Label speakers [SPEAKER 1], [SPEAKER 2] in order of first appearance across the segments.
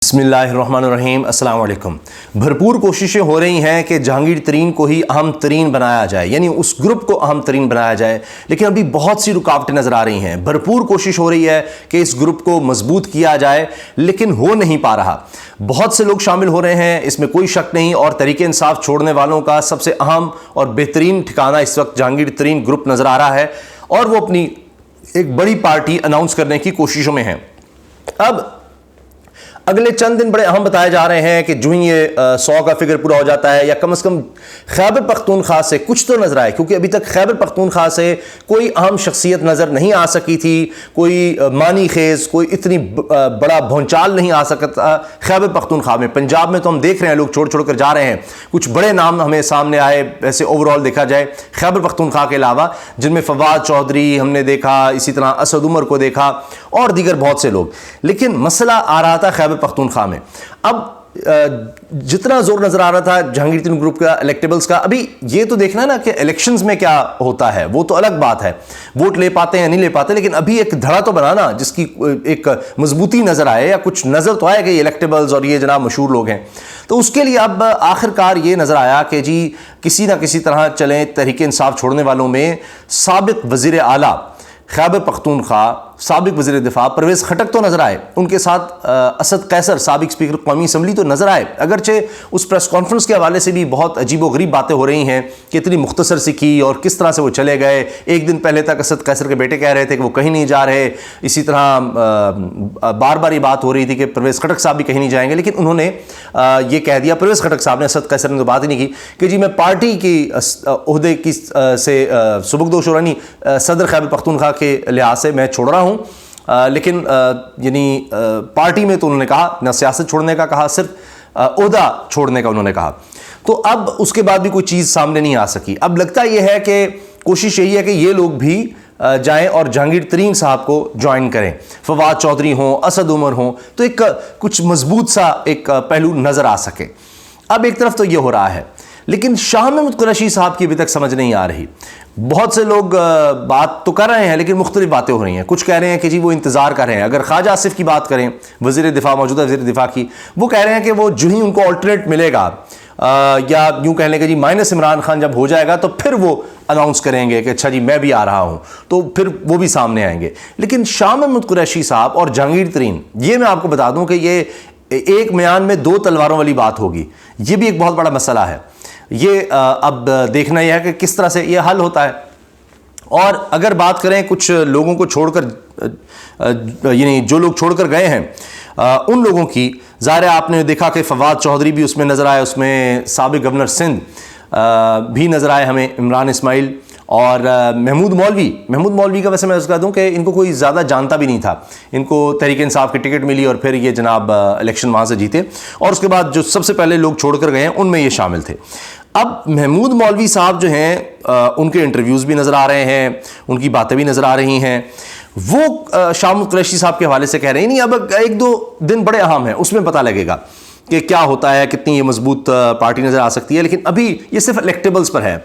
[SPEAKER 1] बिस्मिल्लाहिर्रहमानिर्रहीम, अस्सलाम वालेकुम। भरपूर कोशिशें हो रही हैं कि जहांगीर तरीन को ही अहम तरीन बनाया जाए, यानी उस ग्रुप को अहम तरीन बनाया जाए, लेकिन अभी बहुत सी रुकावटें नज़र आ रही हैं। भरपूर कोशिश हो रही है कि इस ग्रुप को मजबूत किया जाए, लेकिन हो नहीं पा रहा। बहुत से लोग शामिल हो रहे हैं, इसमें कोई शक नहीं, और तहरीक इंसाफ छोड़ने वालों का सबसे अहम और बेहतरीन ठिकाना इस वक्त जहांगीर तरीन ग्रुप नज़र आ रहा है, और वो अपनी एक बड़ी पार्टी अनाउंस करने की कोशिशों में है। अब अगले चंद दिन बड़े अहम बताए जा रहे हैं कि जो ही ये 100 का फिगर पूरा हो जाता है, या कम से कम खैबर पख्तूनख्वा से कुछ तो नजर आए, क्योंकि अभी तक खैबर पख्तूनख्वा से कोई अहम शख्सियत नजर नहीं आ सकी थी, कोई मानी खेज, कोई इतनी बड़ा भौचाल नहीं आ सकता खैबर पख्तूनख्वा में। पंजाब में तो हम देख रहे हैं लोग छोड़ छोड़ कर जा रहे हैं, कुछ बड़े नाम हमें सामने आए वैसे ओवरऑल देखा जाए खैबर पख्तूनख्वा के अलावा, जिनमें फवाद चौधरी हमने देखा, इसी तरह असद उमर को देखा, और दीगर बहुत से लोग। लेकिन मसला आ रहा था खैबर पख्तूनख्वा में। अब जितना जोर नजर आ रहा था जहांगीर तरीन ग्रुप का इलेक्टेबल्स का, अभी ये तो देखना ना कि इलेक्शंस में क्या होता है, वो तो अलग बात है, वोट ले पाते हैं या नहीं ले पाते, लेकिन अभी एक धड़ा तो बनाना जिसकी एक मजबूती नजर आए, या कुछ नजर तो आए कि ये इलेक्टेबल्स और ये जनाब मशहूर लोग हैं। तो उसके लिए अब आखिरकार ये नजर आया कि जी किसी ना किसी तरह चलें। तहरीक इंसाफ छोड़ने वालों में साबिक वजीर आला खैबर पख्तूनख्वा, साबिक वज़ीर दिफा परवेज़ खटक तो नज़र आए, उनके साथ असद कैसर साबिक स्पीकर कौमी असम्बली तो नज़र आए, अगरचे उस प्रेस कॉन्फ्रेंस के हवाले से भी बहुत अजीब व गरीब बातें हो रही हैं कि इतनी मुख्तसर सी की और किस तरह से वो चले गए। एक दिन पहले तक असद कैसर के बेटे कह रहे थे कि वो कहीं नहीं जा रहे, इसी तरह बार बार ये बात हो रही थी कि परवेज़ खटक साहब भी कहीं नहीं जाएंगे, लेकिन उन्होंने ये कह दिया परवेज़ खटक साहब ने, असद कैसर ने तो बात ही नहीं की कि जी मैं पार्टी की ओहदे की से सुबकदोश यानी सदर खैबर पख्तूनख्वा के लिहाज से मैं छोड़ रहा हूँ, लेकिन यानी पार्टी में तो उन्होंने कहा ना सियासत छोड़ने का कहा, सिर्फ ओहदा छोड़ने का उन्होंने कहा। तो अब उसके बाद भी कोई चीज़ सामने नहीं आ सकी। अब लगता यह है कि कोशिश यही है कि ये लोग भी जाएं और जहांगीर तरीन साहब को ज्वाइन करें, फवाद चौधरी हों, असद उमर हों, तो एक कुछ मजबूत सा एक पहलू नज़र आ सके। अब एक तरफ तो ये हो रहा है, लेकिन शाह महमूद कुरैशी साहब की अभी तक समझ नहीं आ रही। बहुत से लोग बात तो कर रहे हैं, लेकिन मुख्तलिफ बातें हो रही हैं। कुछ कह रहे हैं कि जी वो इंतज़ार कर रहे हैं, अगर ख्वाजा आसिफ की बात करें, वज़ीर दिफा, मौजूदा वज़ीर दिफा की, वो कह रहे हैं कि वो जो ही उनको ऑल्टरनेट मिलेगा, या यूँ कह लें कि जी माइनस इमरान खान जब हो जाएगा तो फिर वो अनाउंस करेंगे कि अच्छा जी मैं भी आ रहा हूँ, तो फिर वो भी सामने आएंगे। लेकिन शाह महमूद कुरैशी साहब और जहांगीर तरीन, ये मैं आपको बता दूँ कि ये एक म्यान में दो तलवारों वाली बात होगी, ये भी एक बहुत बड़ा मसला है। ये अब देखना यह है कि किस तरह से ये हल होता है। और अगर बात करें कुछ लोगों को छोड़कर, यानी जो लोग छोड़कर गए हैं उन लोगों की, ज़ाहिर है आपने देखा कि फवाद चौधरी भी उसमें नज़र आए, उसमें साबिक गवर्नर सिंध भी नज़र आए हमें, इमरान इस्माइल, और महमूद मौलवी का वैसे मैं उसका दूं कि इनको कोई ज़्यादा जानता भी नहीं था, इनको तहरीक इंसाफ की टिकट मिली और फिर ये जनाब इलेक्शन वहाँ से जीते, और उसके बाद जो सबसे पहले लोग छोड़कर गए हैं उनमें ये शामिल थे। अब महमूद मौलवी साहब जो हैं उनके इंटरव्यूज़ भी नज़र आ रहे हैं, उनकी बातें भी नज़र आ रही हैं। वो शाह महमूद कुरैशी साहब के हवाले से कह रहे हैं, नहीं अब एक दो दिन बड़े अहम हैं, उसमें पता लगेगा कि क्या होता है, कितनी ये मजबूत पार्टी नज़र आ सकती है। लेकिन अभी ये सिर्फ इलेक्टेबल्स पर है,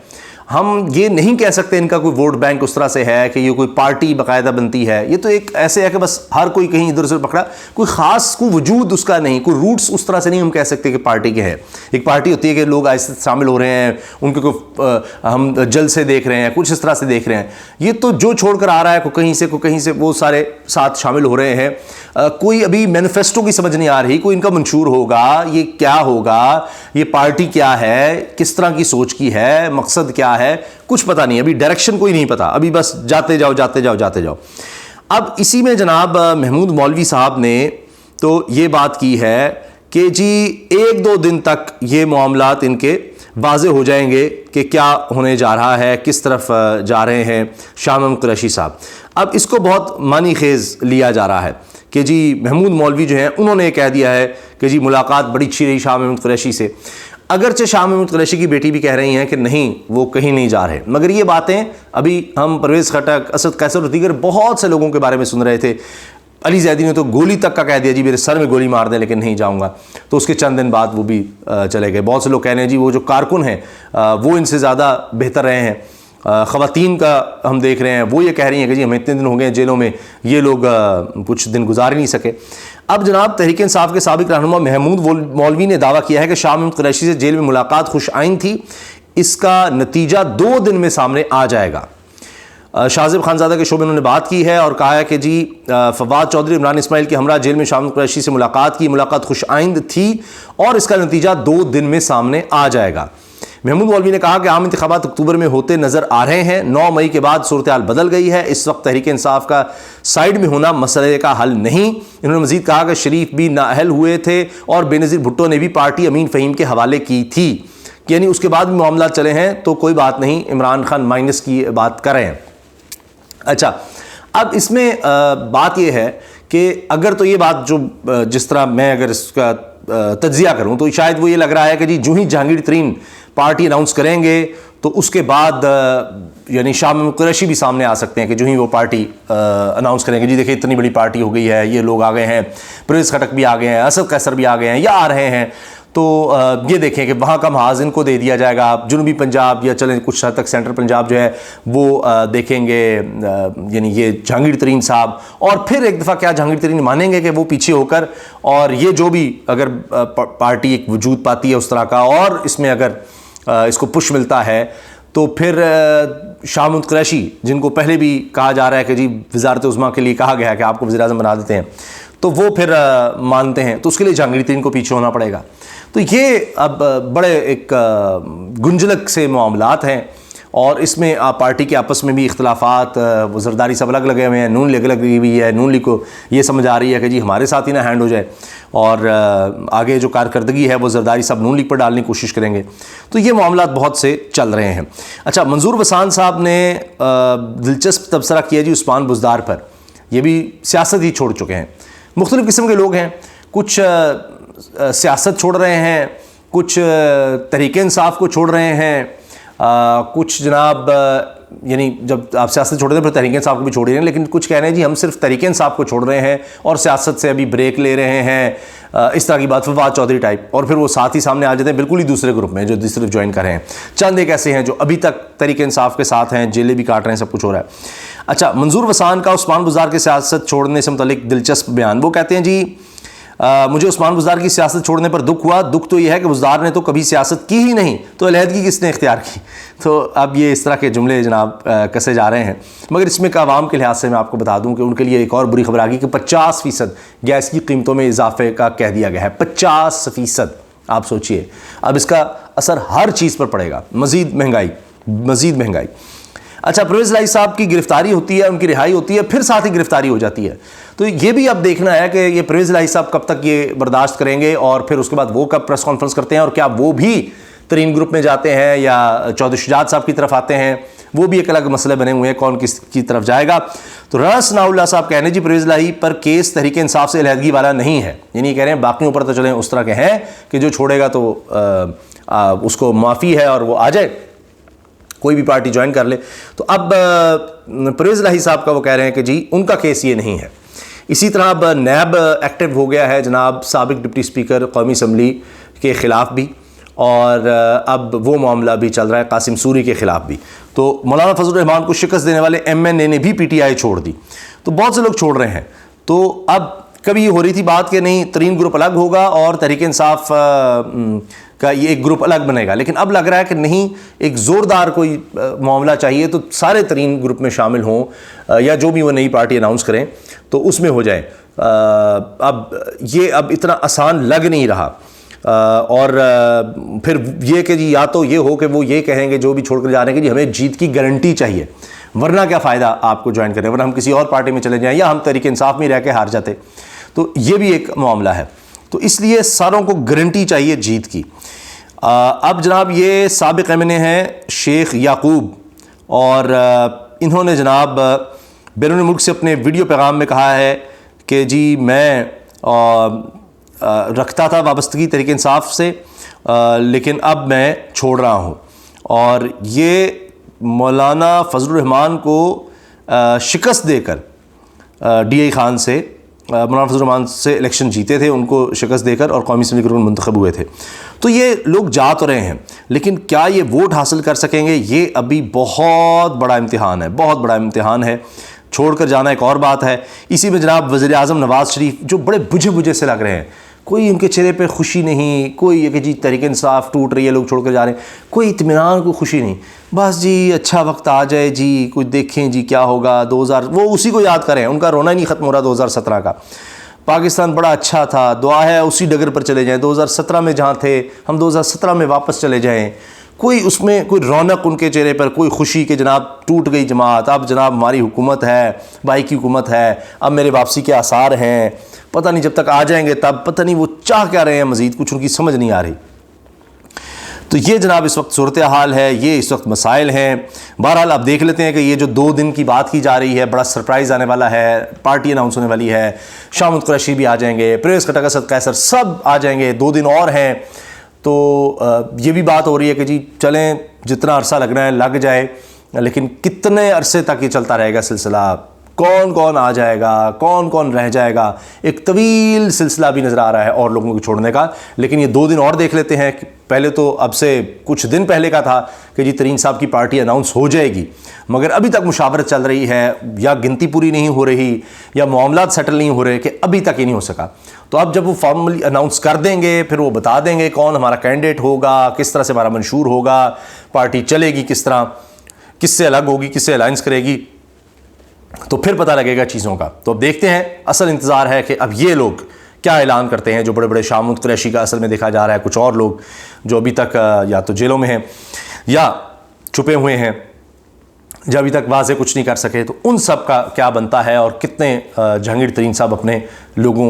[SPEAKER 1] हम ये नहीं कह सकते इनका कोई वोट बैंक उस तरह से है कि ये कोई पार्टी बाकायदा बनती है। ये तो एक ऐसे है कि बस हर कोई कहीं इधर उधर पकड़ा, कोई ख़ास कोई वजूद उसका नहीं, कोई रूट्स उस तरह से नहीं हम कह सकते कि पार्टी के है। एक पार्टी होती है कि लोग ऐसे शामिल हो रहे हैं, उनके को हम जल्द से देख रहे हैं, कुछ इस तरह से देख रहे हैं। ये तो जो छोड़ कर आ रहा है कोई कहीं से वो सारे साथ शामिल हो रहे हैं। कोई अभी मैनिफेस्टो की समझ नहीं आ रही, कोई इनका मंशूर होगा, ये क्या होगा, ये पार्टी क्या है, किस तरह की सोच की है, मकसद क्या है, कुछ पता नहीं, अभी डायरेक्शन कोई नहीं पता, अभी बस जाते जाओ। अब इसी में जनाब महमूद मौलवी साहब ने तो ये बात की है कि जी एक दो दिन तक ये मामलात इनके वाज़े हो जाएंगे कि क्या होने जा रहा है, किस तरफ जा रहे हैं शाह महमूद कुरैशी साहब। अब इसको बहुत मानी खेज लिया जा रहा है कि जी महमूद मौलवी जो हैं उन्होंने कह दिया है कि जी मुलाकात बड़ी अच्छी रही शाह महमूद कुरैशी से, अगरचे शाह महमूद कुरैशी की बेटी भी कह रही हैं कि नहीं वो कहीं नहीं जा रहे। मगर ये बातें अभी हम परवेज़ खटक, असद कैसर और दीगर बहुत से लोगों के बारे में सुन रहे थे। अली जैदी ने तो गोली तक का कह दिया, जी मेरे सर में गोली मार दें लेकिन नहीं जाऊंगा, तो उसके चंद दिन बाद वो भी चले गए। बहुत से लोग कह रहे हैं जी वो जो कारकुन हैं वो इनसे ज़्यादा बेहतर रहे हैं, ख़वातीन का हम देख रहे हैं, वो ये कह रही हैं कि जी हमें इतने दिन हो गए जेलों में, ये लोग कुछ दिन गुजार ही नहीं सके। अब जनाब तहरीक इंसाफ के साबिक रहनुमा महमूद मौलवी ने दावा किया है कि शाह महमूद कुरैशी से जेल में मुलाकात खुश आइन थी, इसका नतीजा 2 दिन में सामने आ जाएगा। शाहज़ेब खानज़ादा के शोबे उन्होंने बात की है और कहा है कि जी फवाद चौधरी इमरान इस्माइल के हमरा जेल में शाह महमूद कुरैशी से मुलाकात की, मुलाकात खुश आइंद थी और इसका नतीजा 2 दिन में सामने आ जाएगा। महमूद मौलवी ने कहा कि आम इंतखाबात अक्टूबर में होते नजर आ रहे हैं। 9 मई के बाद सूरत हाल बदल गई है। इस वक्त तहरीक इंसाफ का साइड में होना मसले का हल नहीं। इन्होंने मजीद कहा कि शरीफ भी नाअहल हुए थे और बेनज़ीर भुट्टो ने भी पार्टी अमीन फ़हीम के हवाले की थी, यानी उसके बाद भी मामला चले हैं तो कोई बात नहीं, इमरान खान माइनस की बात कर रहे हैं। अच्छा, अब इसमें बात यह है कि अगर तो ये बात जो जिस तरह मैं अगर इसका तज्जिया करूं तो शायद वो ये लग रहा है कि जी जो ही जहांगीर तरीन पार्टी अनाउंस करेंगे तो उसके बाद यानी शाह महमूद कुरैशी भी सामने आ सकते हैं कि जो ही वो पार्टी अनाउंस करेंगे, जी देखिए इतनी बड़ी पार्टी हो गई है, ये लोग आ गए हैं, परवेज़ खटक भी आ गए हैं, असद कैसर भी आ गए हैं या आ रहे हैं, तो ये देखें कि वहाँ का महाज इनको दे दिया जाएगा। जनूबी पंजाब या चलें कुछ हद तक सेंट्रल पंजाब जो है वो देखेंगे यानी ये जहांगीर तरीन साहब, और फिर एक दफ़ा क्या जहांगीर तरीन मानेंगे कि वो पीछे होकर, और ये जो भी अगर पार्टी एक वजूद पाती है उस तरह का और इसमें अगर इसको पुश मिलता है तो फिर शाह महमूद कुरैशी, जिनको पहले भी कहा जा रहा है कि जी वज़ारत उज़्मा के लिए कहा गया है कि आपको वज़ीर-ए-आज़म बना देते हैं, तो वो फिर मानते हैं, तो उसके लिए जहांगीर तरीन को पीछे होना पड़ेगा। तो ये अब बड़े एक गुंजलक से मामलात हैं और इसमें पार्टी के आपस में भी इख्तलाफात, वो ज़रदारी सब अलग लगे हुए हैं, नून लीग अलग लगी हुई है। नून लीग को ये समझ आ रही है कि जी हमारे साथ ही ना हैंड हो जाए और आगे जो कारकर्दगी है वो ज़रदारी सब नून लीग पर डालने की कोशिश करेंगे। तो ये मामलात बहुत से चल रहे हैं। अच्छा, मंजूर वसान साहब ने दिलचस्प तबसरा किया जी उस्मान बुज़दार पर। ये भी सियासत ही छोड़ चुके हैं, मुख्तलिफ़ किस्म के लोग हैं, कुछ सियासत छोड़ रहे हैं, कुछ तहरीक इंसाफ को छोड़ रहे हैं, कुछ जनाब यानी जब आप सियासत छोड़ रहे हैं फिर तहरीक इंसाफ को भी छोड़ रहे हैं, लेकिन कुछ कह रहे हैं जी हम सिर्फ तहरीक इंसाफ को छोड़ रहे हैं और सियासत से अभी ब्रेक ले रहे हैं, इस तरह की बात फवाद चौधरी टाइप, और फिर वो साथ ही सामने आ जाते हैं बिल्कुल ही दूसरे ग्रुप में जो सिर्फ ज्वाइन कर रहे हैं। चंद एक ऐसे हैं जो अभी तक तहरीक इंसाफ के साथ हैं, जेलें भी काट रहे हैं, सब कुछ हो रहा है। अच्छा, मंजूर वसान का उस्मान बुज़दार के सियासत छोड़ने से मुतल्लिक दिलचस्प बयान। वो कहते हैं जी मुझे उस्मान बुज़दार की सियासत छोड़ने पर दुख हुआ। दुख तो यह है कि बुज़दार ने तो कभी सियासत की ही नहीं, तो अलहदगी किसने इख्तियार की। तो अब ये इस तरह के जुमले जनाब कसे जा रहे हैं, मगर इसमें का आवाम के लिहाज से मैं आपको बता दूं कि उनके लिए एक और बुरी खबर आ गई कि 50% गैस की कीमतों में इजाफे का कह दिया गया है। 50%। आप सोचिए, अब इसका असर हर चीज़ पर पड़ेगा, मज़ीद महंगाई। अच्छा, परवेज़ इलाही साहब की गिरफ्तारी होती है, उनकी रिहाई होती है, फिर साथ ही गिरफ्तारी हो जाती है। तो ये भी अब देखना है कि ये परवेज़ इलाही साहब कब तक ये बर्दाश्त करेंगे और फिर उसके बाद वो कब प्रेस कॉन्फ्रेंस करते हैं और क्या वो भी तरीन ग्रुप में जाते हैं या चौधरी शुजात साहब की तरफ आते हैं, वो भी एक अलग मसले बने हुए हैं, कौन किसकी तरफ जाएगा। तो राना सनाउल्लाह साहब कह रहे हैं जी परवेज़ इलाही पर केस तहरीक इंसाफ से अलहदगी वाला नहीं है, यानी कह रहे हैं बाकियों पर तो चलें उस तरह के हैं कि जो छोड़ेगा तो उसको माफ़ी है और वो आ जाए, कोई भी पार्टी ज्वाइन कर ले। तो अब परवेज़ इलाही साहब का वो कह रहे हैं कि जी उनका केस ये नहीं है। इसी तरह अब नैब एक्टिव हो गया है जनाब साबिक डिप्टी स्पीकर कौमी असम्बली के ख़िलाफ़ भी, और अब वो मामला भी चल रहा है कासिम सूरी के ख़िलाफ़ भी। तो मौलाना फजल रहमान को शिकस्त देने वाले MNA ने भी PTI छोड़ दी, तो बहुत से लोग छोड़ रहे हैं। तो अब कभी ये हो रही थी बात कि नहीं तरीन ग्रुप अलग होगा और तहरीक इंसाफ का ये एक ग्रुप अलग बनेगा, लेकिन अब लग रहा है कि नहीं, एक ज़ोरदार कोई मामला चाहिए तो सारे तरीन ग्रुप में शामिल हों या जो भी वो नई पार्टी अनाउंस करें तो उसमें हो जाए। अब इतना आसान लग नहीं रहा। और फिर ये कि जी या तो ये हो कि वो ये कहेंगे जो भी छोड़ कर जा रहे हैं कि जी हमें जीत की गारंटी चाहिए, वरना क्या फ़ायदा आपको ज्वाइन करें, वरना हम किसी और पार्टी में चले जाएं या हम तहरीक इंसाफ में रह के हार जाते। तो ये भी एक मामला है, तो इसलिए सारों को गारंटी चाहिए जीत की। अब जनाब ये साबिक MNA हैं शेख याकूब, और इन्होंने जनाब बैरून मुल्क से अपने वीडियो पैगाम में कहा है कि जी मैं रखता था वाबस्तगी तहरीक इंसाफ से, लेकिन अब मैं छोड़ रहा हूँ। और ये मौलाना फजल रहमान को शिकस्त देकर DI खान से मौलाना फजल रहमान से इलेक्शन जीते थे, उनको शिकस्त देकर, और कौमी असम्बली के रुकन मुंतखब हुए थे। तो ये लोग जा तो रहे हैं, लेकिन क्या ये वोट हासिल कर सकेंगे, ये अभी बहुत बड़ा इम्तिहान है, बहुत बड़ा इम्तिहान है। छोड़कर जाना एक और बात है। इसी में जनाब वज़ीर-ए-आज़म नवाज़ शरीफ जो बड़े बुझे बुझे से लग रहे हैं, कोई उनके चेहरे पे खुशी नहीं, कोई ये कि जी तहरीक इंसाफ टूट रही है, लोग छोड़कर जा रहे हैं, कोई इत्मीनान, कोई खुशी नहीं। बस जी अच्छा वक्त आ जाए जी, कुछ देखें जी क्या होगा 2000, वो उसी को याद करें, उनका रोना ही नहीं ख़त्म हो रहा 2017 का। पाकिस्तान बड़ा अच्छा था, दुआ है उसी डगर पर चले जाएँ, 2017 में जहाँ थे हम 2017 में वापस चले जाएँ। कोई उसमें कोई रौनक उनके चेहरे पर, कोई खुशी कि जनाब टूट गई जमात, अब जनाब हमारी हुकूमत है, भाई की हुकूमत है, अब मेरे वापसी के आसार हैं, पता नहीं जब तक आ जाएंगे तब पता नहीं वो चाह क्या रहे हैं मज़ीद, कुछ उनकी समझ नहीं आ रही। तो ये जनाब इस वक्त सूरत हाल है, ये इस वक्त मसाइल हैं। बहरहाल आप देख लेते हैं कि ये जो 2 दिन की बात की जा रही है, बड़ा सरप्राइज़ आने वाला है, पार्टी अनाउंस होने वाली है, शामुद कुरैशी भी आ जाएंगे, परवेज़ खटक, असद कैसर सब आ जाएंगे, 2 दिन और हैं। तो ये भी बात हो रही है कि जी चलें जितना अरसा लगना है लग जाए, लेकिन कितने अरसे तक ये चलता रहेगा सिलसिला, कौन कौन आ जाएगा, कौन कौन रह जाएगा, एक तवील सिलसिला भी नज़र आ रहा है और लोगों को छोड़ने का। लेकिन ये 2 दिन और देख लेते हैं। पहले तो अब से कुछ दिन पहले का था कि जी तरीन साहब की पार्टी अनाउंस हो जाएगी, मगर अभी तक मुशावरत चल रही है, या गिनती पूरी नहीं हो रही, या मामलात सेटल नहीं हो रहे, कि अभी तक ही नहीं हो सका। तो अब जब वो फॉर्मली अनाउंस कर देंगे, फिर वो बता देंगे कौन हमारा कैंडिडेट होगा, किस तरह से हमारा मंशूर होगा, पार्टी चलेगी किस तरह, किससे अलग होगी, किससे अलायंस करेगी, तो फिर पता लगेगा चीज़ों का। तो अब देखते हैं, असल इंतज़ार है कि अब ये लोग क्या ऐलान करते हैं, जो बड़े बड़े शामुद कुरैशी का असल में देखा जा रहा है, कुछ और लोग जो अभी तक या तो जेलों में हैं या छुपे हुए हैं, जो अभी तक वाज़े कुछ नहीं कर सके, तो उन सब का क्या बनता है, और कितने जहांगीर तरीन साहब अपने लोगों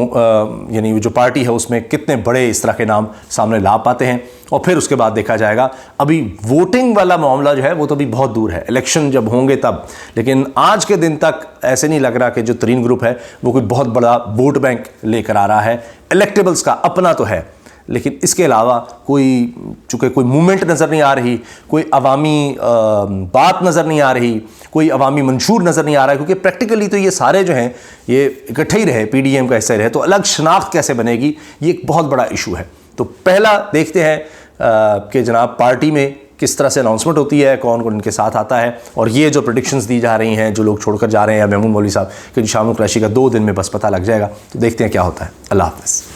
[SPEAKER 1] यानी जो पार्टी है उसमें कितने बड़े इस तरह के नाम सामने ला पाते हैं, और फिर उसके बाद देखा जाएगा। अभी वोटिंग वाला मामला जो है वो तो अभी बहुत दूर है, इलेक्शन जब होंगे तब। लेकिन आज के दिन तक ऐसे नहीं लग रहा कि जो तरीन ग्रुप है वो कोई बहुत बड़ा वोट बैंक लेकर आ रहा है। इलेक्टेबल्स का अपना तो है, लेकिन इसके अलावा कोई, चूँकि कोई मूवमेंट नज़र नहीं आ रही, कोई अवामी बात नज़र नहीं आ रही, कोई अवामी मंशूर नज़र नहीं आ रहा है, क्योंकि प्रैक्टिकली तो ये सारे जो हैं ये इकट्ठे ही रहे, PDM का हिस्सा रहे, तो अलग शनाख्त कैसे बनेगी, ये एक बहुत बड़ा इशू है। तो पहला देखते हैं कि जनाब पार्टी में किस तरह से अनाउंसमेंट होती है, कौन कौन इनके साथ आता है, और ये जो प्रेडिक्शंस दी जा रही हैं, जो लोग छोड़कर जा रहे हैं, या महमूद मौलवी साहब कि शामुद कुरैशी का 2 दिन में बस पता लग जाएगा। तो देखते हैं क्या होता है। अल्लाह हाफ़िज़।